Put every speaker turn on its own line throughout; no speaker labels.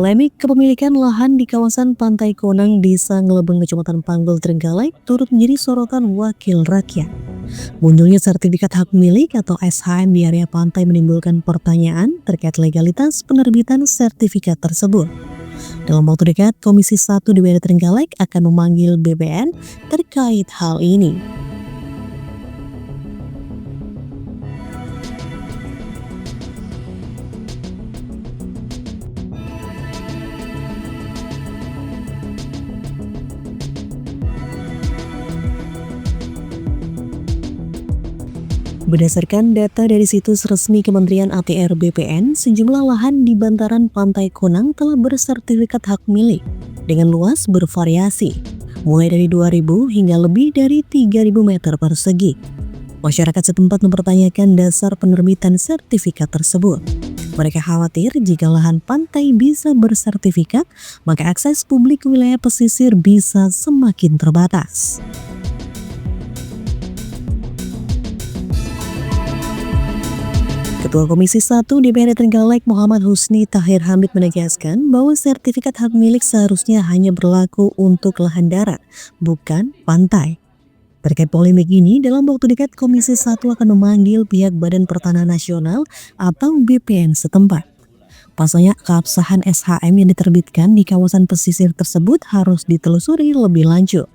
Polemik kepemilikan lahan di kawasan Pantai Konang, Desa Ngelebeng, Kecamatan Panggul, Trenggalek turut menjadi sorotan wakil rakyat. Munculnya sertifikat hak milik atau SHM di area pantai menimbulkan pertanyaan terkait legalitas penerbitan sertifikat tersebut. Dalam waktu dekat, Komisi 1 DPRD Trenggalek akan memanggil BPN terkait hal ini. Berdasarkan data dari situs resmi Kementerian ATR BPN, sejumlah lahan di bantaran Pantai Konang telah bersertifikat hak milik dengan luas bervariasi, mulai dari 2.000 hingga lebih dari 3.000 meter persegi. Masyarakat setempat mempertanyakan dasar penerbitan sertifikat tersebut. Mereka khawatir jika lahan pantai bisa bersertifikat, maka akses publik ke wilayah pesisir bisa semakin terbatas. Ketua Komisi 1 DPRD Trenggalek Muhammad Husni Tahir Hamid menegaskan bahwa sertifikat hak milik seharusnya hanya berlaku untuk lahan darat, bukan pantai. Terkait polemik ini, dalam waktu dekat Komisi 1 akan memanggil pihak Badan Pertanahan Nasional atau BPN setempat. Pasalnya, keabsahan SHM yang diterbitkan di kawasan pesisir tersebut harus ditelusuri lebih lanjut.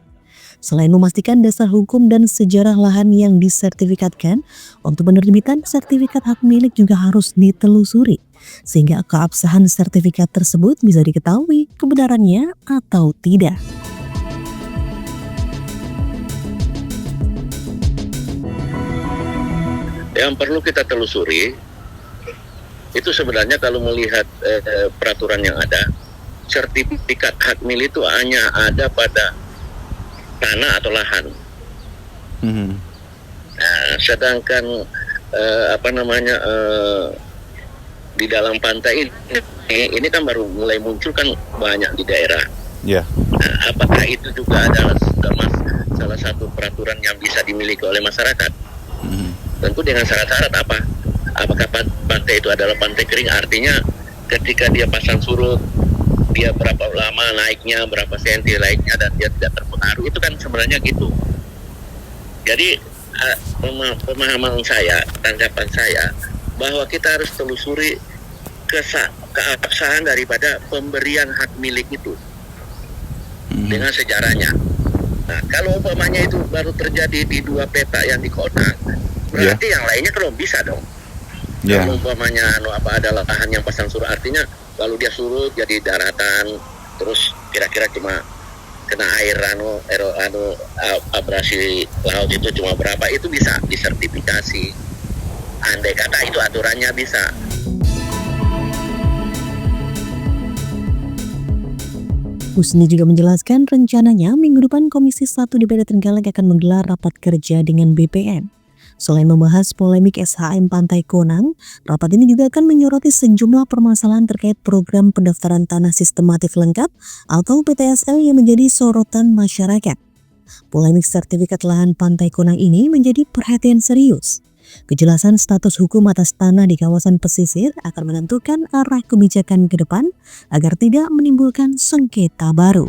Selain memastikan dasar hukum dan sejarah lahan yang disertifikatkan, untuk penerbitan sertifikat hak milik juga harus ditelusuri, sehingga keabsahan sertifikat tersebut bisa diketahui kebenarannya atau tidak.
Yang perlu kita telusuri, itu sebenarnya kalau melihat peraturan yang ada, sertifikat hak milik itu hanya ada pada tanah atau lahan. Nah, sedangkan di dalam pantai ini kan baru mulai muncul kan banyak di daerah. Nah, apakah itu juga adalah salah satu peraturan yang bisa dimiliki oleh masyarakat? Tentu dengan syarat-syarat apa? Apakah pantai itu adalah pantai kering? Artinya ketika dia pasang surut, dia berapa lama naiknya, berapa senti naiknya, dan dia tidak terpengaruh, itu kan sebenarnya gitu. Jadi pemahaman saya, tanggapan saya, bahwa kita harus telusuri keabsahan daripada pemberian hak milik itu dengan sejarahnya. Nah, kalau umpamanya itu baru terjadi di dua peta yang di Konang, berarti yang lainnya kalau bisa dong. Kalau umpamanya ada lahan yang pasang surut, artinya lalu dia surut jadi daratan, terus kira-kira cuma kena air abrasi laut itu cuma berapa, itu bisa disertifikasi. Andai kata itu aturannya bisa.
Husni juga menjelaskan rencananya minggu depan Komisi 1 DPRD Trenggalek akan menggelar rapat kerja dengan BPN. Selain membahas polemik SHM Pantai Konang, rapat ini juga akan menyoroti sejumlah permasalahan terkait program pendaftaran tanah sistematif lengkap atau PTSL yang menjadi sorotan masyarakat. Polemik sertifikat lahan Pantai Konang ini menjadi perhatian serius. Kejelasan status hukum atas tanah di kawasan pesisir akan menentukan arah kebijakan ke depan agar tidak menimbulkan sengketa baru.